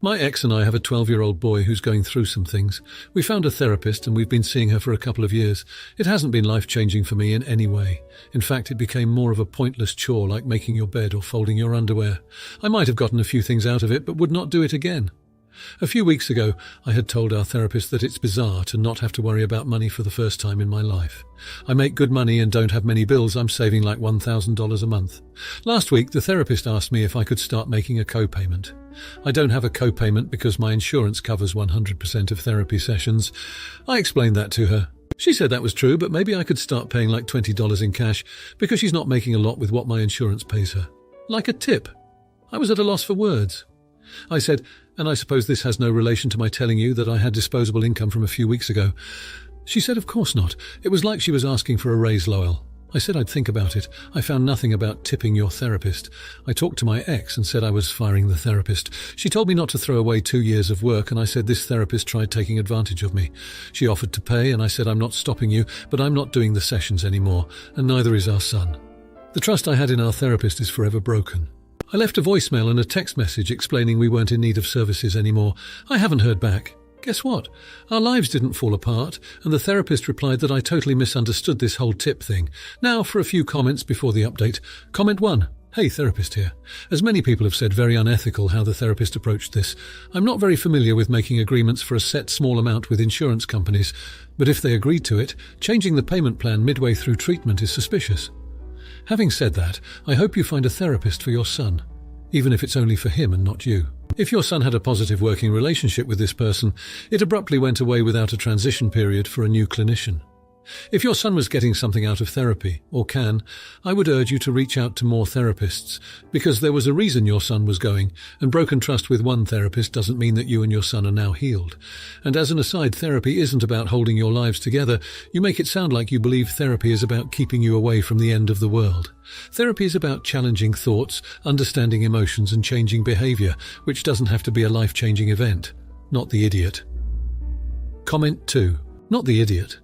My ex and I have a 12-year-old boy who's going through some things. We found a therapist and we've been seeing her for a couple of years. It hasn't been life-changing for me in any way. In fact, it became more of a pointless chore like making your bed or folding your underwear. I might have gotten a few things out of it, but would not do it again. A few weeks ago, I had told our therapist that it's bizarre to not have to worry about money for the first time in my life. I make good money and don't have many bills. I'm saving like $1,000 a month. Last week, the therapist asked me if I could start making a co-payment. I don't have a co-payment because my insurance covers 100% of therapy sessions. I explained that to her. She said that was true, but maybe I could start paying like $20 in cash because she's not making a lot with what my insurance pays her. Like a tip. I was at a loss for words. I said, and I suppose this has no relation to my telling you that I had disposable income from a few weeks ago. She said, of course not. It was like she was asking for a raise, Lowell. I said I'd think about it. I found nothing about tipping your therapist. I talked to my ex and said I was firing the therapist. She told me not to throw away 2 years of work, and I said this therapist tried taking advantage of me. She offered to pay, and I said I'm not stopping you, but I'm not doing the sessions anymore, and neither is our son. The trust I had in our therapist is forever broken. I left a voicemail and a text message explaining we weren't in need of services anymore. I haven't heard back. Guess what? Our lives didn't fall apart, and the therapist replied that I totally misunderstood this whole tip thing. Now for a few comments before the update. Comment 1. Hey, therapist here. As many people have said, very unethical how the therapist approached this. I'm not very familiar with making agreements for a set small amount with insurance companies, but if they agreed to it, changing the payment plan midway through treatment is suspicious. Having said that, I hope you find a therapist for your son, even if it's only for him and not you. If your son had a positive working relationship with this person, it abruptly went away without a transition period for a new clinician. If your son was getting something out of therapy, or can, I would urge you to reach out to more therapists, because there was a reason your son was going, and broken trust with one therapist doesn't mean that you and your son are now healed. And as an aside, therapy isn't about holding your lives together. You make it sound like you believe therapy is about keeping you away from the end of the world. Therapy is about challenging thoughts, understanding emotions, and changing behavior, which doesn't have to be a life-changing event. Not the idiot. Comment 2. Not the idiot.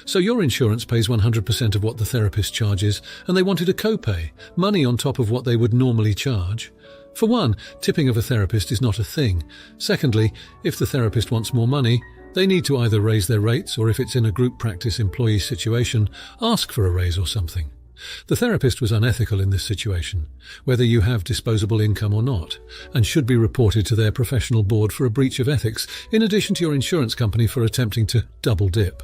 So your insurance pays 100% of what the therapist charges, and they wanted a copay, money on top of what they would normally charge. For one, tipping of a therapist is not a thing. Secondly, if the therapist wants more money, they need to either raise their rates, or if it's in a group practice employee situation, ask for a raise or something. The therapist was unethical in this situation, whether you have disposable income or not, and should be reported to their professional board for a breach of ethics, in addition to your insurance company for attempting to double dip.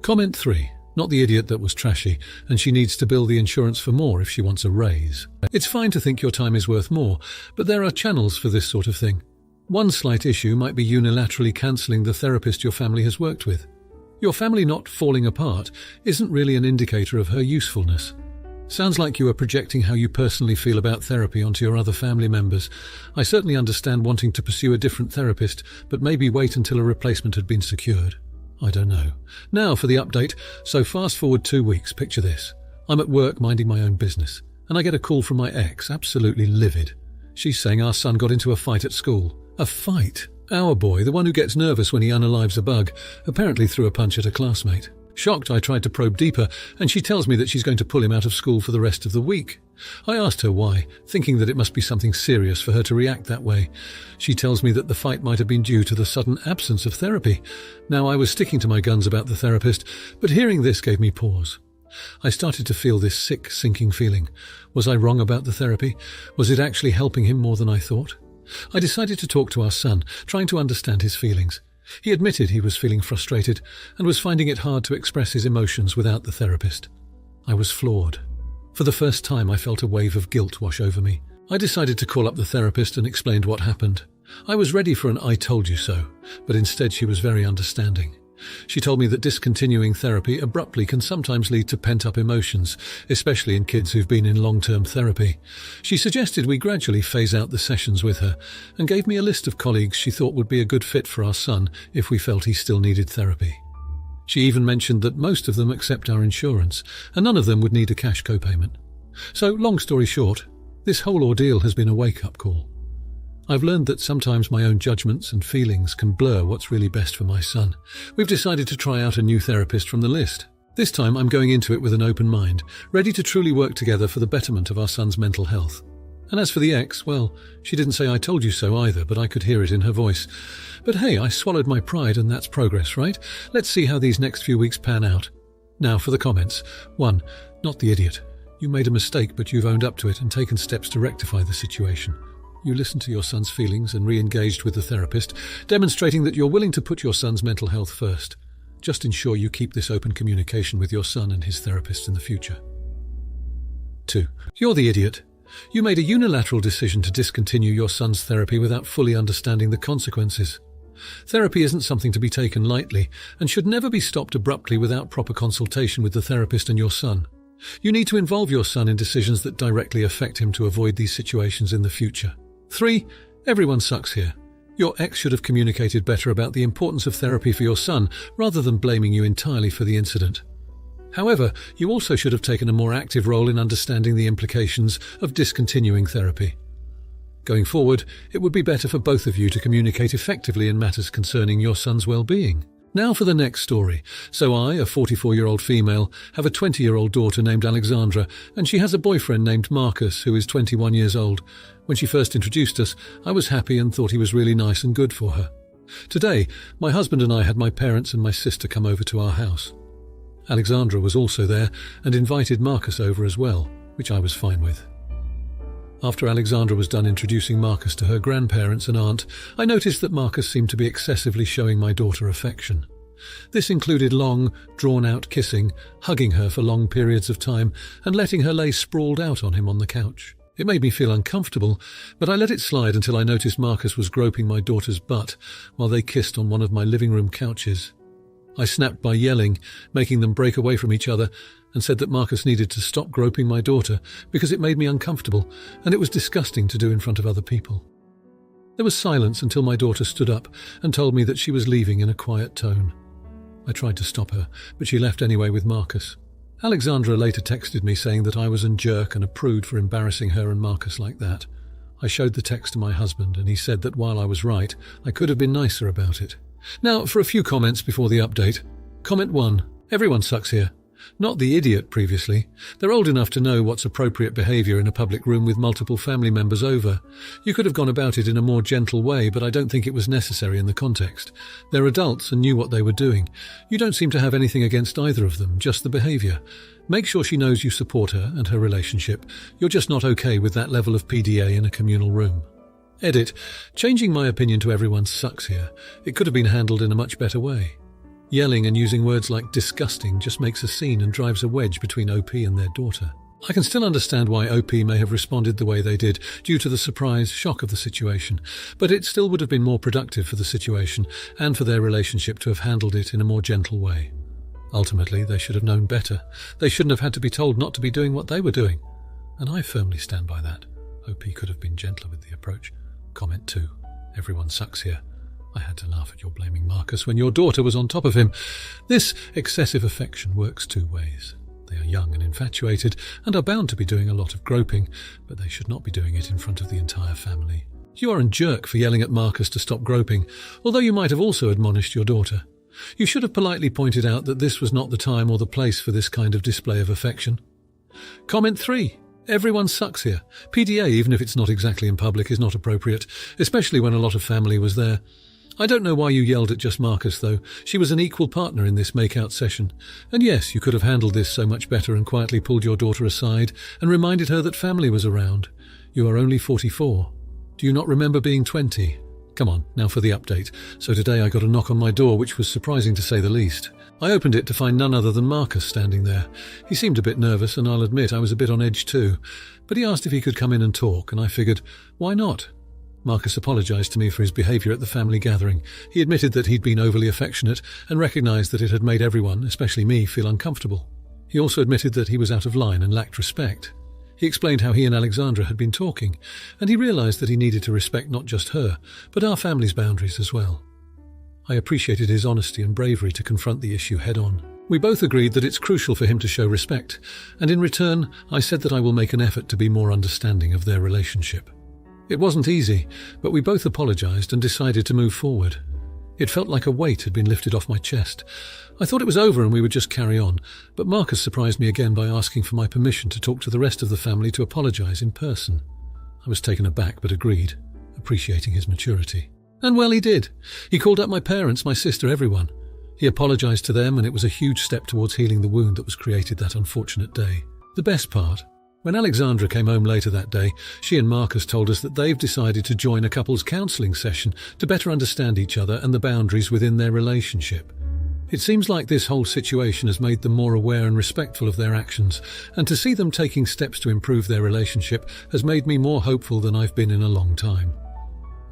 Comment 3. Not the idiot that was trashy, and she needs to bill the insurance for more if she wants a raise. It's fine to think your time is worth more, but there are channels for this sort of thing. One slight issue might be unilaterally cancelling the therapist your family has worked with. Your family not falling apart isn't really an indicator of her usefulness. Sounds like you are projecting how you personally feel about therapy onto your other family members. I certainly understand wanting to pursue a different therapist, but maybe wait until a replacement had been secured. I don't know. Now for the update. So fast forward 2 weeks, picture this. I'm at work minding my own business, and I get a call from my ex, absolutely livid. She's saying our son got into a fight at school. A fight? Our boy, the one who gets nervous when he unalives a bug, apparently threw a punch at a classmate. Shocked, I tried to probe deeper, and she tells me that she's going to pull him out of school for the rest of the week. I asked her why, thinking that it must be something serious for her to react that way. She tells me that the fight might have been due to the sudden absence of therapy. Now, I was sticking to my guns about the therapist, but hearing this gave me pause. I started to feel this sick, sinking feeling. Was I wrong about the therapy? Was it actually helping him more than I thought? I decided to talk to our son, trying to understand his feelings. He admitted he was feeling frustrated and was finding it hard to express his emotions without the therapist. I was floored. For the first time, I felt a wave of guilt wash over me. I decided to call up the therapist and explained what happened. I was ready for an "I told you so," but instead she was very understanding. She told me that discontinuing therapy abruptly can sometimes lead to pent-up emotions, especially in kids who've been in long-term therapy. She suggested we gradually phase out the sessions with her, and gave me a list of colleagues she thought would be a good fit for our son if we felt he still needed therapy. She even mentioned that most of them accept our insurance, and none of them would need a cash copayment. So, long story short, this whole ordeal has been a wake-up call. I've learned that sometimes my own judgments and feelings can blur what's really best for my son. We've decided to try out a new therapist from the list. This time I'm going into it with an open mind, ready to truly work together for the betterment of our son's mental health. And as for the ex, well, she didn't say I told you so either, but I could hear it in her voice. But hey, I swallowed my pride and that's progress, right? Let's see how these next few weeks pan out. Now for the comments. 1. Not the idiot. You made a mistake, but you've owned up to it and taken steps to rectify the situation. You listened to your son's feelings and re-engaged with the therapist, demonstrating that you're willing to put your son's mental health first. Just ensure you keep this open communication with your son and his therapist in the future. 2. You're the idiot. You made a unilateral decision to discontinue your son's therapy without fully understanding the consequences. Therapy isn't something to be taken lightly and should never be stopped abruptly without proper consultation with the therapist and your son. You need to involve your son in decisions that directly affect him to avoid these situations in the future. 3. Everyone sucks here. Your ex should have communicated better about the importance of therapy for your son rather than blaming you entirely for the incident. However, you also should have taken a more active role in understanding the implications of discontinuing therapy. Going forward, it would be better for both of you to communicate effectively in matters concerning your son's well-being. Now for the next story. So I, a 44-year-old female, have a 20-year-old daughter named Alexandra, and she has a boyfriend named Marcus, who is 21 years old. When she first introduced us, I was happy and thought he was really nice and good for her. Today, my husband and I had my parents and my sister come over to our house. Alexandra was also there and invited Marcus over as well, which I was fine with. After Alexandra was done introducing Marcus to her grandparents and aunt, I noticed that Marcus seemed to be excessively showing my daughter affection. This included long, drawn-out kissing, hugging her for long periods of time, and letting her lay sprawled out on him on the couch. It made me feel uncomfortable, but I let it slide until I noticed Marcus was groping my daughter's butt while they kissed on one of my living room couches. I snapped by yelling, making them break away from each other, and said that Marcus needed to stop groping my daughter because it made me uncomfortable and it was disgusting to do in front of other people. There was silence until my daughter stood up and told me that she was leaving in a quiet tone. I tried to stop her, but she left anyway with Marcus. Alexandra later texted me saying that I was a jerk and a prude for embarrassing her and Marcus like that. I showed the text to my husband and he said that while I was right, I could have been nicer about it. Now for a few comments before the update. Comment 1. Everyone sucks here. Not the idiot previously. They're old enough to know what's appropriate behaviour in a public room with multiple family members over. You could have gone about it in a more gentle way, but I don't think it was necessary in the context. They're adults and knew what they were doing. You don't seem to have anything against either of them, just the behaviour. Make sure she knows you support her and her relationship. You're just not okay with that level of PDA in a communal room. Edit. Changing my opinion to everyone sucks here. It could have been handled in a much better way. Yelling and using words like disgusting just makes a scene and drives a wedge between OP and their daughter. I can still understand why OP may have responded the way they did due to the surprise shock of the situation, but it still would have been more productive for the situation and for their relationship to have handled it in a more gentle way. Ultimately, they should have known better. They shouldn't have had to be told not to be doing what they were doing. And I firmly stand by that. OP could have been gentler with the approach. Comment 2. Everyone sucks here. I had to laugh at your blaming Marcus when your daughter was on top of him. This excessive affection works two ways. They are young and infatuated and are bound to be doing a lot of groping, but they should not be doing it in front of the entire family. You are a jerk for yelling at Marcus to stop groping, although you might have also admonished your daughter. You should have politely pointed out that this was not the time or the place for this kind of display of affection. Comment 3. Everyone sucks here. PDA, even if it's not exactly in public, is not appropriate, especially when a lot of family was there. I don't know why you yelled at just Marcus, though. She was an equal partner in this make-out session. And yes, you could have handled this so much better and quietly pulled your daughter aside and reminded her that family was around. You are only 44. Do you not remember being 20? Come on, now for the update. So today I got a knock on my door, which was surprising to say the least. I opened it to find none other than Marcus standing there. He seemed a bit nervous, and I'll admit I was a bit on edge too. But he asked if he could come in and talk, and I figured, why not? Marcus apologised to me for his behaviour at the family gathering. He admitted that he'd been overly affectionate and recognised that it had made everyone, especially me, feel uncomfortable. He also admitted that he was out of line and lacked respect. He explained how he and Alexandra had been talking, and he realised that he needed to respect not just her, but our family's boundaries as well. I appreciated his honesty and bravery to confront the issue head-on. We both agreed that it's crucial for him to show respect, and in return, I said that I will make an effort to be more understanding of their relationship. It wasn't easy, but we both apologised and decided to move forward. It felt like a weight had been lifted off my chest. I thought it was over and we would just carry on, but Marcus surprised me again by asking for my permission to talk to the rest of the family to apologise in person. I was taken aback but agreed, appreciating his maturity. And well, he did. He called up my parents, my sister, everyone. He apologised to them, and it was a huge step towards healing the wound that was created that unfortunate day. The best part, when Alexandra came home later that day, she and Marcus told us that they've decided to join a couple's counselling session to better understand each other and the boundaries within their relationship. It seems like this whole situation has made them more aware and respectful of their actions, and to see them taking steps to improve their relationship has made me more hopeful than I've been in a long time.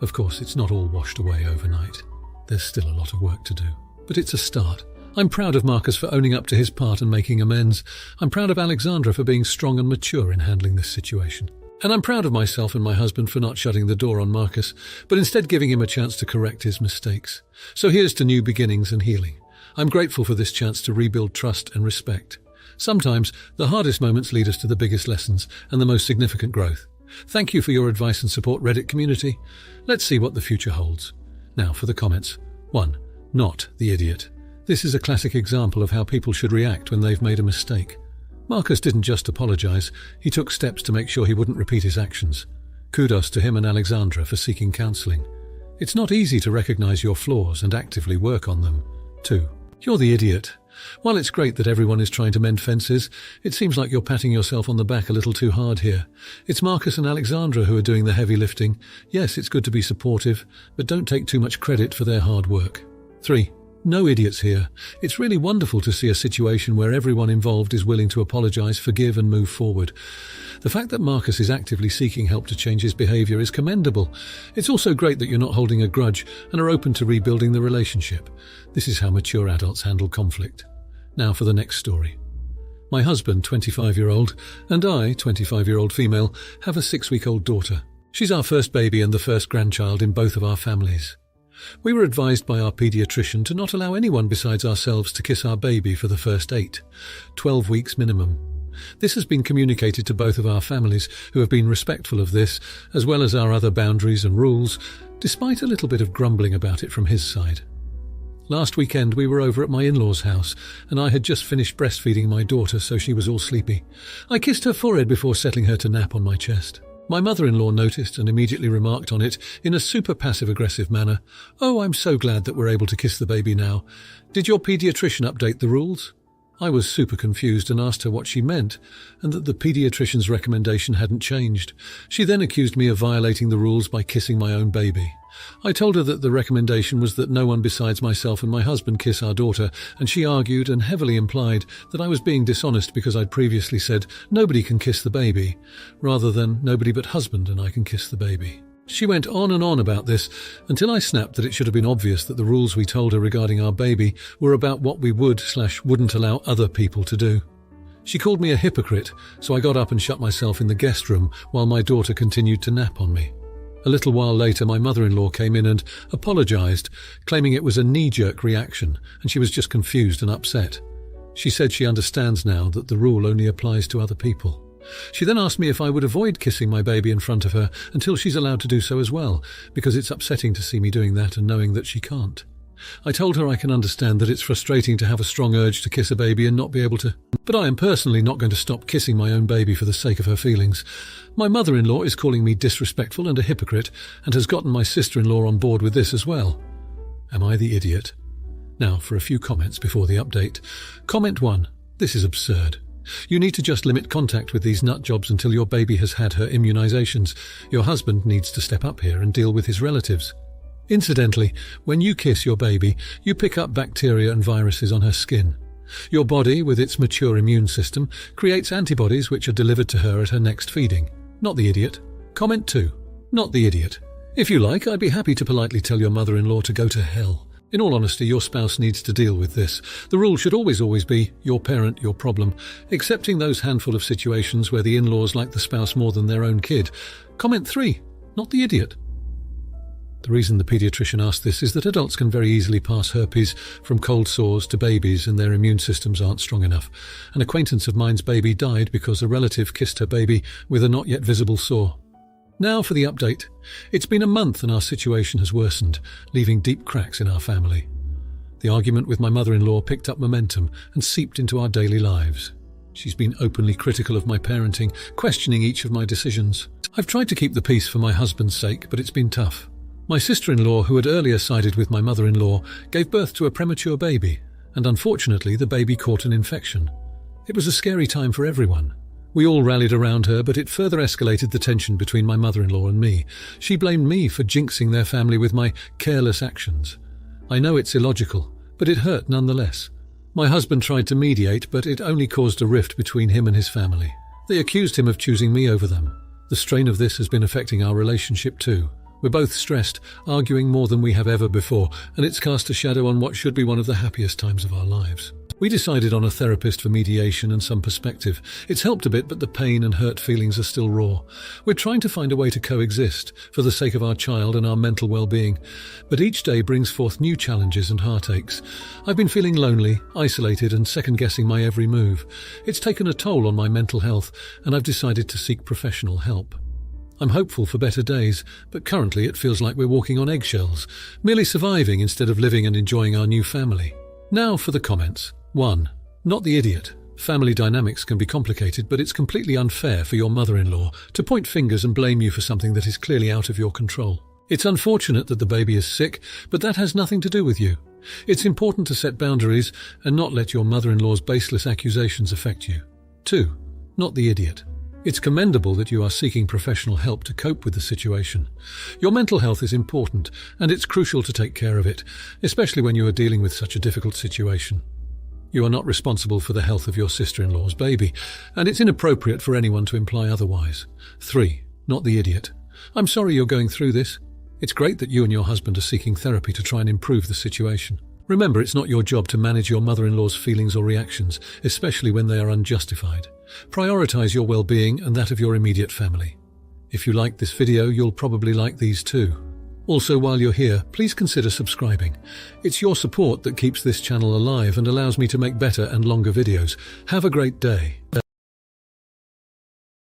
Of course, it's not all washed away overnight. There's still a lot of work to do, but it's a start. I'm proud of Marcus for owning up to his part and making amends. I'm proud of Alexandra for being strong and mature in handling this situation. And I'm proud of myself and my husband for not shutting the door on Marcus, but instead giving him a chance to correct his mistakes. So here's to new beginnings and healing. I'm grateful for this chance to rebuild trust and respect. Sometimes the hardest moments lead us to the biggest lessons and the most significant growth. Thank you for your advice and support, Reddit community. Let's see what the future holds. Now for the comments. 1. Not the idiot. This is a classic example of how people should react when they've made a mistake. Marcus didn't just apologise, he took steps to make sure he wouldn't repeat his actions. Kudos to him and Alexandra for seeking counselling. It's not easy to recognise your flaws and actively work on them. 2. You're the idiot. While it's great that everyone is trying to mend fences, it seems like you're patting yourself on the back a little too hard here. It's Marcus and Alexandra who are doing the heavy lifting. Yes, it's good to be supportive, but don't take too much credit for their hard work. 3. No idiots here. It's really wonderful to see a situation where everyone involved is willing to apologise, forgive and move forward. The fact that Marcus is actively seeking help to change his behaviour is commendable. It's also great that you're not holding a grudge and are open to rebuilding the relationship. This is how mature adults handle conflict. Now for the next story. My husband, 25-year-old, and I, 25-year-old female, have a 6-week-old daughter. She's our first baby and the first grandchild in both of our families. We were advised by our paediatrician to not allow anyone besides ourselves to kiss our baby for the first 12 weeks minimum. This has been communicated to both of our families, who have been respectful of this, as well as our other boundaries and rules, despite a little bit of grumbling about it from his side. Last weekend we were over at my in-laws' house, and I had just finished breastfeeding my daughter, so she was all sleepy. I kissed her forehead before settling her to nap on my chest. My mother-in-law noticed and immediately remarked on it in a super passive-aggressive manner. "Oh, I'm so glad that we're able to kiss the baby now. Did your paediatrician update the rules?" I was super confused and asked her what she meant, and that the paediatrician's recommendation hadn't changed. She then accused me of violating the rules by kissing my own baby. I told her that the recommendation was that no one besides myself and my husband kiss our daughter, and she argued and heavily implied that I was being dishonest because I'd previously said nobody can kiss the baby, rather than nobody but husband and I can kiss the baby. She went on and on about this until I snapped that it should have been obvious that the rules we told her regarding our baby were about what we would/wouldn't allow other people to do. She called me a hypocrite, so I got up and shut myself in the guest room while my daughter continued to nap on me. A little while later, my mother-in-law came in and apologised, claiming it was a knee-jerk reaction and she was just confused and upset. She said she understands now that the rule only applies to other people. She then asked me if I would avoid kissing my baby in front of her until she's allowed to do so as well, because it's upsetting to see me doing that and knowing that she can't. I told her I can understand that it's frustrating to have a strong urge to kiss a baby and not be able to, but I am personally not going to stop kissing my own baby for the sake of her feelings. My mother-in-law is calling me disrespectful and a hypocrite and has gotten my sister-in-law on board with this as well. Am I the idiot? Now for a few comments before the update. Comment 1. This is absurd. You need to just limit contact with these nut jobs until your baby has had her immunisations. Your husband needs to step up here and deal with his relatives. Incidentally, when you kiss your baby, you pick up bacteria and viruses on her skin. Your body, with its mature immune system, creates antibodies which are delivered to her at her next feeding. Not the idiot. Comment 2. Not the idiot. If you like, I'd be happy to politely tell your mother-in-law to go to hell. In all honesty, your spouse needs to deal with this. The rule should always be, your parent, your problem, excepting those handful of situations where the in-laws like the spouse more than their own kid. Comment 3. Not the idiot. The reason the paediatrician asked this is that adults can very easily pass herpes from cold sores to babies and their immune systems aren't strong enough. An acquaintance of mine's baby died because a relative kissed her baby with a not yet visible sore. Now for the update. It's been a month and our situation has worsened, leaving deep cracks in our family. The argument with my mother-in-law picked up momentum and seeped into our daily lives. She's been openly critical of my parenting, questioning each of my decisions. I've tried to keep the peace for my husband's sake, but it's been tough. My sister-in-law, who had earlier sided with my mother-in-law, gave birth to a premature baby, and unfortunately the baby caught an infection. It was a scary time for everyone. We all rallied around her, but it further escalated the tension between my mother-in-law and me. She blamed me for jinxing their family with my careless actions. I know it's illogical, but it hurt nonetheless. My husband tried to mediate, but it only caused a rift between him and his family. They accused him of choosing me over them. The strain of this has been affecting our relationship too. We're both stressed, arguing more than we have ever before, and it's cast a shadow on what should be one of the happiest times of our lives. We decided on a therapist for mediation and some perspective. It's helped a bit, but the pain and hurt feelings are still raw. We're trying to find a way to coexist for the sake of our child and our mental well-being. But each day brings forth new challenges and heartaches. I've been feeling lonely, isolated, and second-guessing my every move. It's taken a toll on my mental health, and I've decided to seek professional help. I'm hopeful for better days, but currently it feels like we're walking on eggshells, merely surviving instead of living and enjoying our new family. Now for the comments. 1. Not the idiot. Family dynamics can be complicated, but it's completely unfair for your mother-in-law to point fingers and blame you for something that is clearly out of your control. It's unfortunate that the baby is sick, but that has nothing to do with you. It's important to set boundaries and not let your mother-in-law's baseless accusations affect you. 2. Not the idiot. It's commendable that you are seeking professional help to cope with the situation. Your mental health is important, and it's crucial to take care of it, especially when you are dealing with such a difficult situation. You are not responsible for the health of your sister-in-law's baby, and it's inappropriate for anyone to imply otherwise. 3. Not the idiot. I'm sorry you're going through this. It's great that you and your husband are seeking therapy to try and improve the situation. Remember, it's not your job to manage your mother-in-law's feelings or reactions, especially when they are unjustified. Prioritize your well-being and that of your immediate family. If you liked this video, you'll probably like these too. Also, while you're here, please consider subscribing. It's your support that keeps this channel alive and allows me to make better and longer videos. Have a great day.